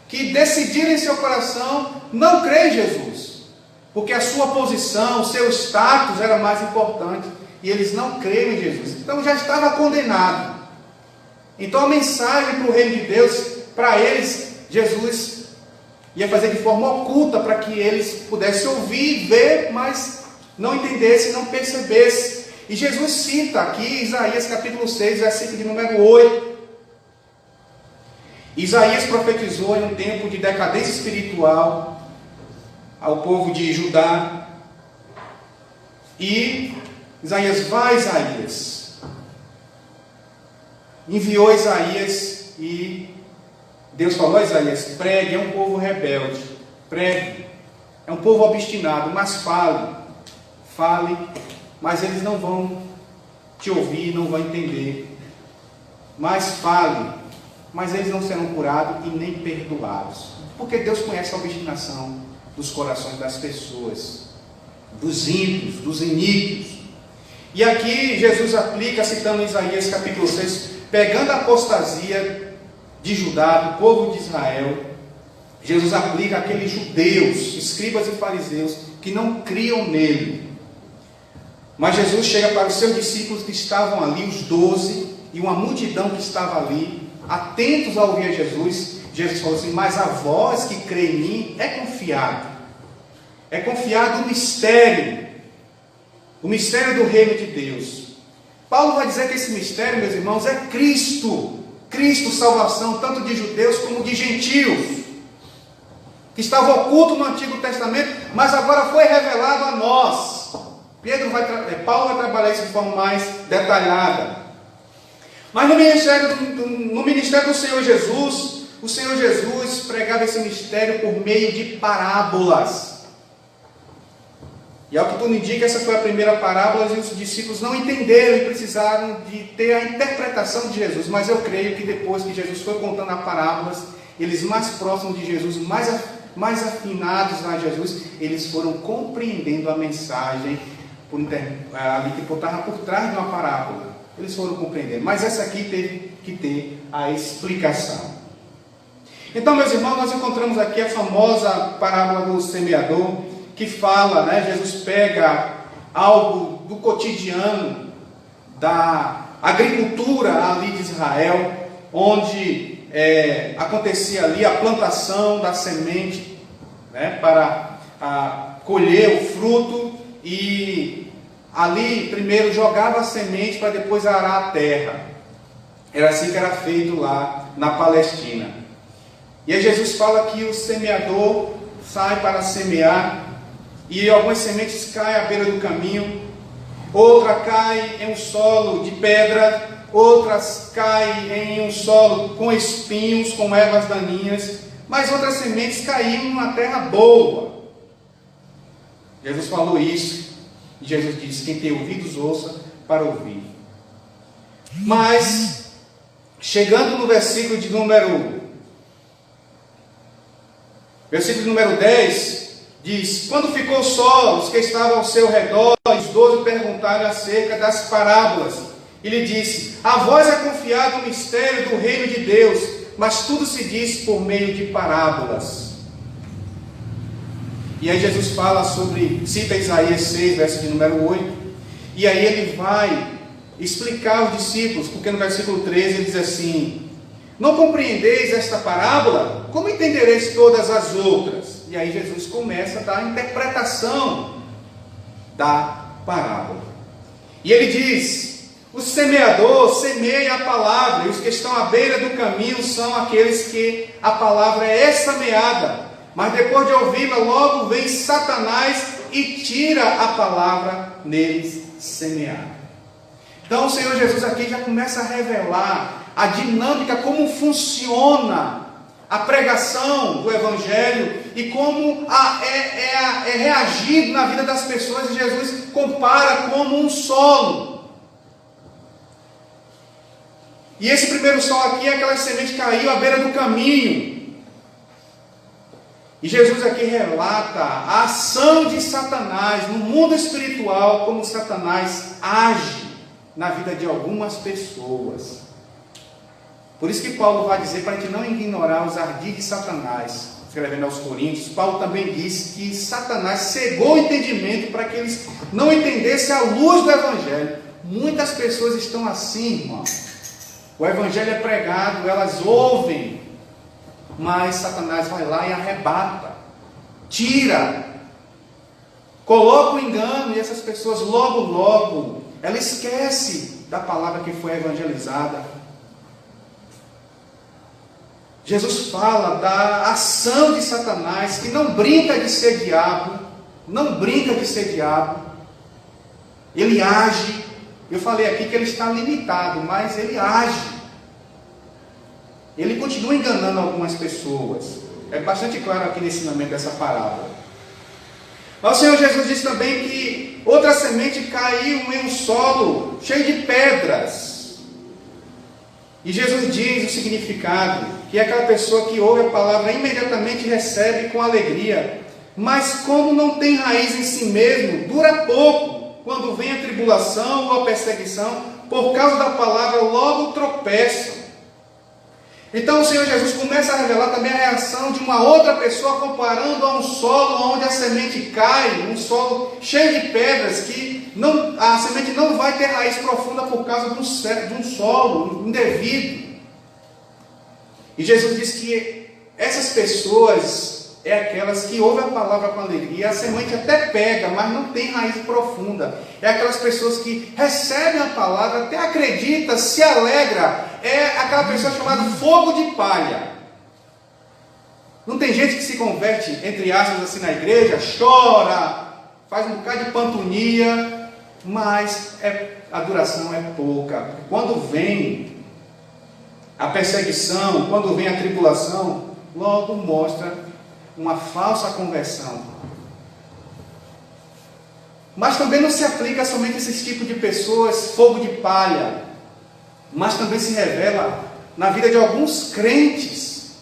que decidiram em seu coração não crer em Jesus, porque a sua posição, o seu status era mais importante, e eles não creram em Jesus. Então já estava condenado. Então a mensagem para o reino de Deus, para eles, Jesus ia fazer de forma oculta, para que eles pudessem ouvir e ver, mas não entendessem, não percebessem. E Jesus cita aqui Isaías capítulo 6, versículo de número 8. Isaías profetizou em um tempo de decadência espiritual ao povo de Judá. E Isaías, enviou Isaías, e Deus falou a Isaías: pregue, é um povo rebelde, pregue, é um povo obstinado, mas fale, mas eles não vão te ouvir, não vão entender. Mas fale, mas eles não serão curados e nem perdoados, porque Deus conhece a obstinação dos corações das pessoas, dos ímpios, dos iníquos. E aqui Jesus aplica, citando Isaías capítulo 6, pegando a apostasia de Judá, do povo de Israel, Jesus aplica aqueles judeus, escribas e fariseus, que não criam nele. Mas Jesus chega para os seus discípulos que estavam ali, os 12, e uma multidão que estava ali, atentos a ouvir a Jesus. Jesus falou assim: mas a vós que crê em mim é confiado o mistério do reino de Deus. Paulo vai dizer que esse mistério, meus irmãos, é Cristo, salvação tanto de judeus como de gentios, que estava oculto no Antigo Testamento, mas agora foi revelado a nós. Paulo vai trabalhar isso de forma mais detalhada. Mas no ministério do Senhor Jesus, o Senhor Jesus pregava esse mistério por meio de parábolas. E ao que tudo indica, essa foi a primeira parábola, e os discípulos não entenderam e precisaram de ter a interpretação de Jesus. Mas eu creio que depois que Jesus foi contando as parábolas, eles mais próximos de Jesus, mais afinados a Jesus, eles foram compreendendo a mensagem ali que estava por trás de uma parábola. Eles foram compreendendo, mas essa aqui teve que ter a explicação. Então, meus irmãos, nós encontramos aqui a famosa parábola do semeador, que fala, né, Jesus pega algo do cotidiano da agricultura ali de Israel, onde acontecia ali a plantação da semente, né, para colher o fruto, e ali primeiro jogava a semente para depois arar a terra. Era assim que era feito lá na Palestina. E aí Jesus fala que o semeador sai para semear, e algumas sementes caem à beira do caminho, outra cai em um solo de pedra, outras caem em um solo com espinhos, com ervas daninhas, mas outras sementes caíram numa terra boa. Jesus falou isso, e Jesus disse: quem tem ouvidos, ouça para ouvir. Mas, chegando no versículo número 10, diz: quando ficou só, os que estavam ao seu redor, os 12 perguntaram acerca das parábolas. E lhe disse: a vós é confiado o mistério do reino de Deus, mas tudo se diz por meio de parábolas. E aí Jesus fala cita Isaías 6, verso de número 8, e aí ele vai explicar aos discípulos, porque no versículo 13 ele diz assim: não compreendeis esta parábola? Como entendereis todas as outras? E aí Jesus começa a dar a interpretação da parábola. E ele diz: o semeador semeia a palavra, e os que estão à beira do caminho são aqueles que a palavra é semeada, mas depois de ouvi-la, logo vem Satanás e tira a palavra neles semeada. Então o Senhor Jesus aqui já começa a revelar a dinâmica, como funciona a pregação do Evangelho e como é reagido na vida das pessoas. E Jesus compara como um solo. E esse primeiro solo aqui é aquela semente que caiu à beira do caminho. E Jesus aqui relata a ação de Satanás no mundo espiritual, como Satanás age na vida de algumas pessoas. Por isso que Paulo vai dizer para a gente não ignorar os ardis de Satanás. Escrevendo aos Coríntios, Paulo também diz que Satanás cegou o entendimento para que eles não entendessem a luz do Evangelho. Muitas pessoas estão assim, irmão. O Evangelho é pregado, elas ouvem, mas Satanás vai lá e arrebata, tira, coloca o engano, e essas pessoas logo, ela esquece da palavra que foi evangelizada. Jesus fala da ação de Satanás, que não brinca de ser diabo, ele age. Eu falei aqui que ele está limitado, mas ele age. Ele continua enganando algumas pessoas. É bastante claro aqui no ensinamento dessa parábola. Mas o Senhor Jesus disse também que outra semente caiu em um solo cheio de pedras. E Jesus diz o significado, que é aquela pessoa que ouve a palavra e imediatamente recebe com alegria, mas como não tem raiz em si mesmo, dura pouco. Quando vem a tribulação ou a perseguição, por causa da palavra, logo tropeçam. Então o Senhor Jesus começa a revelar também a reação de uma outra pessoa, comparando a um solo onde a semente cai, um solo cheio de pedras, que a semente não vai ter raiz profunda por causa de um solo indevido. E Jesus diz que essas pessoas é aquelas que ouvem a palavra com alegria, a semente até pega, mas não tem raiz profunda. É aquelas pessoas que recebem a palavra, até acredita, se alegra. É aquela pessoa chamada fogo de palha. Não tem gente que se converte, entre aspas, assim na igreja, chora, faz um bocado de pantonia, mas a duração é pouca. Quando vem a perseguição, quando vem a tribulação, logo mostra uma falsa conversão. Mas também não se aplica somente a esse tipo de pessoas, fogo de palha, mas também se revela na vida de alguns crentes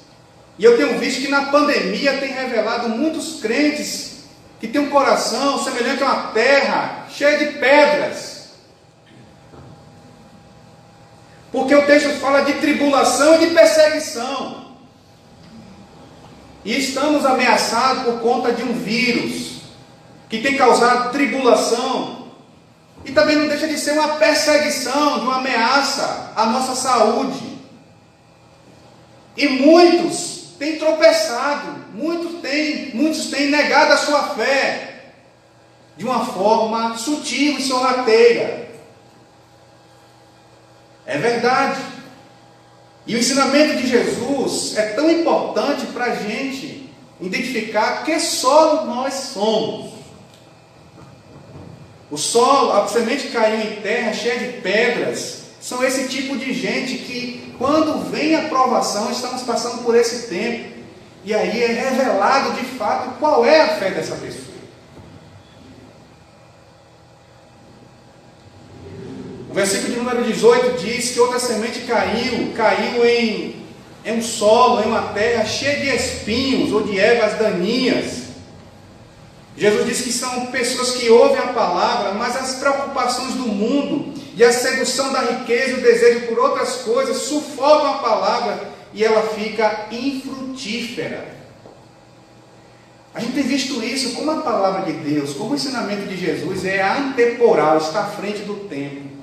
E eu tenho visto que na pandemia tem revelado muitos crentes que têm um coração semelhante a uma terra cheia de pedras. Porque o texto fala de tribulação e de perseguição. E estamos ameaçados por conta de um vírus que tem causado tribulação. E também não deixa de ser uma perseguição, de uma ameaça à nossa saúde. E muitos têm tropeçado, muitos têm negado a sua fé de uma forma sutil e sorrateira. É verdade. E o ensinamento de Jesus é tão importante para a gente identificar que solo nós somos. O solo, a semente caiu em terra cheia de pedras, são esse tipo de gente que, quando vem a provação, estamos passando por esse tempo, e aí é revelado de fato qual é a fé dessa pessoa. O versículo de número 18 diz que outra semente caiu em um solo, em uma terra cheia de espinhos ou de ervas daninhas. Jesus disse que são pessoas que ouvem a palavra, mas as preocupações do mundo e a sedução da riqueza e o desejo por outras coisas sufocam a palavra e ela fica infrutífera. A gente tem visto isso, como a palavra de Deus, como o ensinamento de Jesus é atemporal, está à frente do tempo.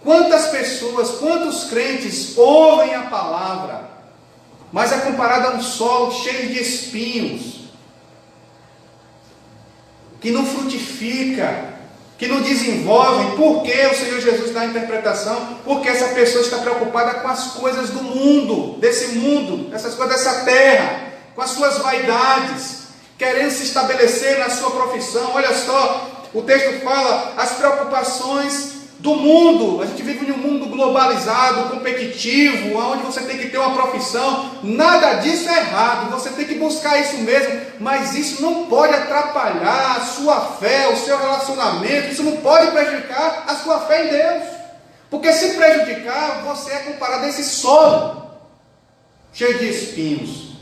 Quantas pessoas, quantos crentes ouvem a palavra, mas é comparada a um solo cheio de espinhos, que não frutifica, que não desenvolve. Por que o Senhor Jesus dá a interpretação? Porque essa pessoa está preocupada com as coisas do mundo, desse mundo, essas coisas dessa terra, com as suas vaidades, querendo se estabelecer na sua profissão. Olha só, o texto fala as preocupações do mundo. A gente vive em um mundo globalizado, competitivo, onde você tem que ter uma profissão. Nada disso é errado, você tem que buscar isso mesmo, mas isso não pode atrapalhar a sua fé, o seu relacionamento. Isso não pode prejudicar a sua fé em Deus, porque se prejudicar, você é comparado a esse solo cheio de espinhos.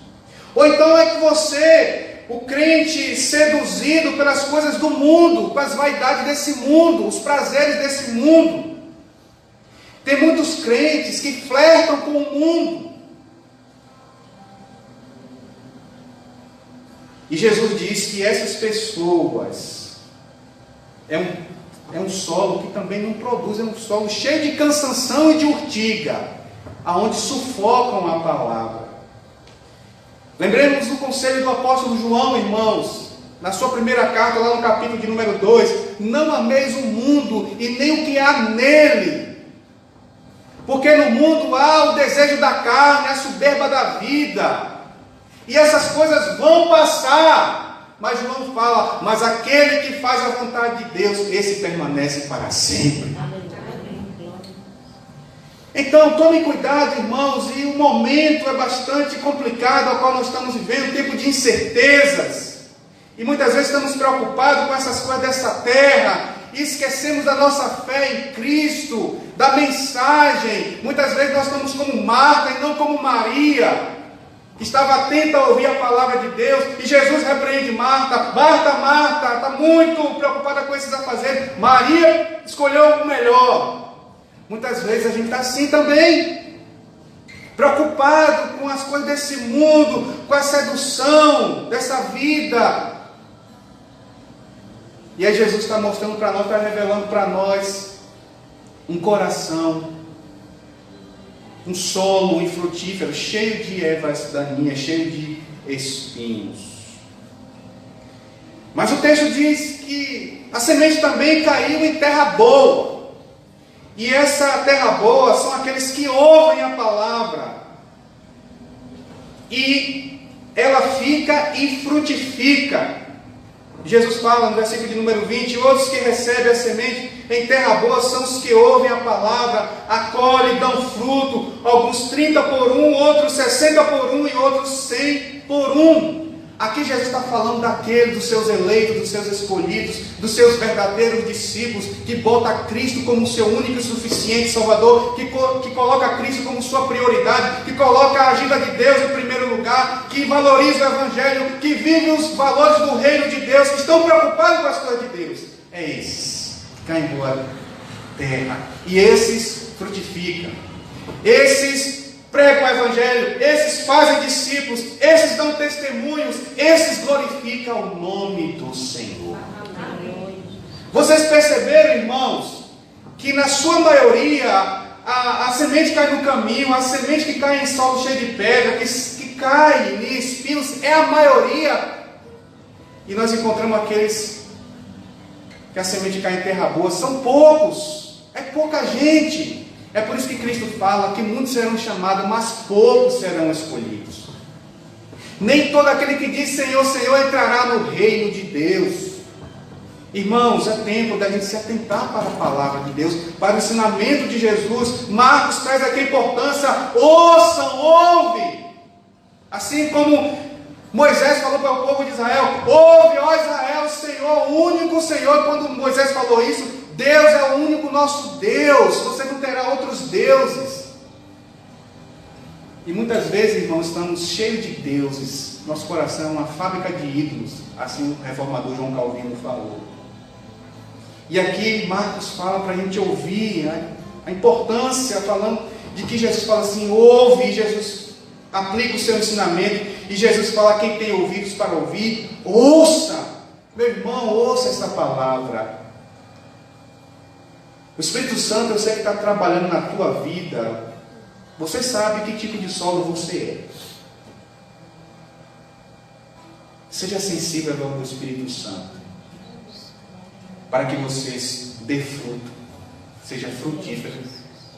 Ou então é que você, o crente seduzido pelas coisas do mundo, com as vaidades desse mundo, os prazeres desse mundo. Tem muitos crentes que flertam com o mundo. E Jesus diz que essas pessoas é um solo que também não produz, é um solo cheio de cansanção e de urtiga, aonde sufocam a palavra. Lembremos do conselho do apóstolo João, irmãos, na sua primeira carta, lá no capítulo de número 2, não ameis o mundo e nem o que há nele, porque no mundo há o desejo da carne, a soberba da vida, e essas coisas vão passar, mas João fala, mas aquele que faz a vontade de Deus, esse permanece para sempre. Então, tome cuidado, irmãos, e o momento é bastante complicado, ao qual nós estamos vivendo, um tempo de incertezas, e muitas vezes estamos preocupados com essas coisas dessa terra, e esquecemos da nossa fé em Cristo, da mensagem. Muitas vezes nós estamos como Marta e não como Maria, que estava atenta a ouvir a palavra de Deus, e Jesus repreende Marta. Marta, está muito preocupada com esses afazeres. Maria escolheu o melhor. Muitas vezes a gente está assim também, preocupado com as coisas desse mundo, com a sedução dessa vida. E aí Jesus está mostrando para nós, está revelando para nós um coração, um solo infrutífero, cheio de ervas daninhas, cheio de espinhos. Mas o texto diz que a semente também caiu em terra boa. E essa terra boa são aqueles que ouvem a palavra, e ela fica e frutifica. Jesus fala no versículo de número 20, outros que recebem a semente em terra boa são os que ouvem a palavra, acolhem, dão fruto, alguns 30 por 1, outros 60 por 1 e outros 100 por 1. Aqui Jesus está falando daqueles, dos seus eleitos, dos seus escolhidos, dos seus verdadeiros discípulos, que bota Cristo como seu único e suficiente Salvador, que coloca Cristo como sua prioridade, que coloca a agenda de Deus em primeiro lugar. lugar, que valoriza o Evangelho, que vive os valores do reino de Deus, que estão preocupados com as coisas de Deus. É esses que caem boa terra. E esses frutificam. Esses pregam o Evangelho, esses fazem discípulos, esses dão testemunhos, esses glorificam o nome do Senhor. Vocês perceberam, irmãos, que na sua maioria a semente cai no caminho, a semente que cai em solo cheio de pedra, que cai em espinhos, é a maioria. E nós encontramos aqueles que a semente cai em terra boa, são poucos, é pouca gente. É por isso que Cristo fala que muitos serão chamados, mas poucos serão escolhidos. Nem todo aquele que diz Senhor, Senhor entrará no reino de Deus. Irmãos, é tempo da gente se atentar para a palavra de Deus, para o ensinamento de Jesus. Marcos traz aqui a importância: ouçam, ouve. Assim como Moisés falou para o povo de Israel: ouve, ó Israel, o Senhor, o único Senhor. Quando Moisés falou isso, Deus é o único nosso Deus, você não terá outros deuses. E muitas vezes, irmãos, estamos cheios de deuses, nosso coração é uma fábrica de ídolos, assim o reformador João Calvino falou. E aqui Marcos fala para a gente ouvir a importância, falando de que Jesus fala assim: ouve, e Jesus aplica o seu ensinamento, e Jesus fala: quem tem ouvidos para ouvir, ouça. Meu irmão, ouça essa palavra. O Espírito Santo, eu sei que está trabalhando na tua vida. Você sabe que tipo de solo você é. Seja sensível ao Espírito Santo, para que vocês dê fruto, seja frutífero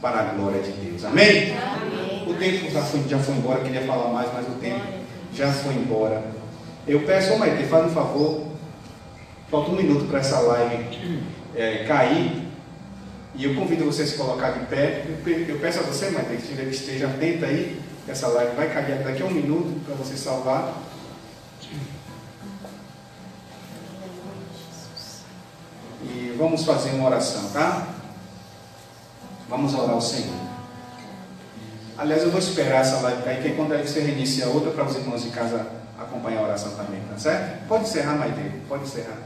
para a glória de Deus. Amém? Amém. O tempo já foi embora, eu queria falar mais, mas o tempo já foi embora. Eu peço, ô Maite, faz um favor, falta 1 minuto para essa live cair. E eu convido você a se colocar de pé. Eu peço a você, Maite, que esteja atenta aí. Essa live vai cair daqui a 1 minuto para você salvar. E vamos fazer uma oração, tá? Vamos orar ao Senhor. Aliás, eu vou esperar essa live cair, que quando você reinicia outra, para os irmãos de casa acompanhar a oração também, tá certo? Pode encerrar, Maite, pode encerrar.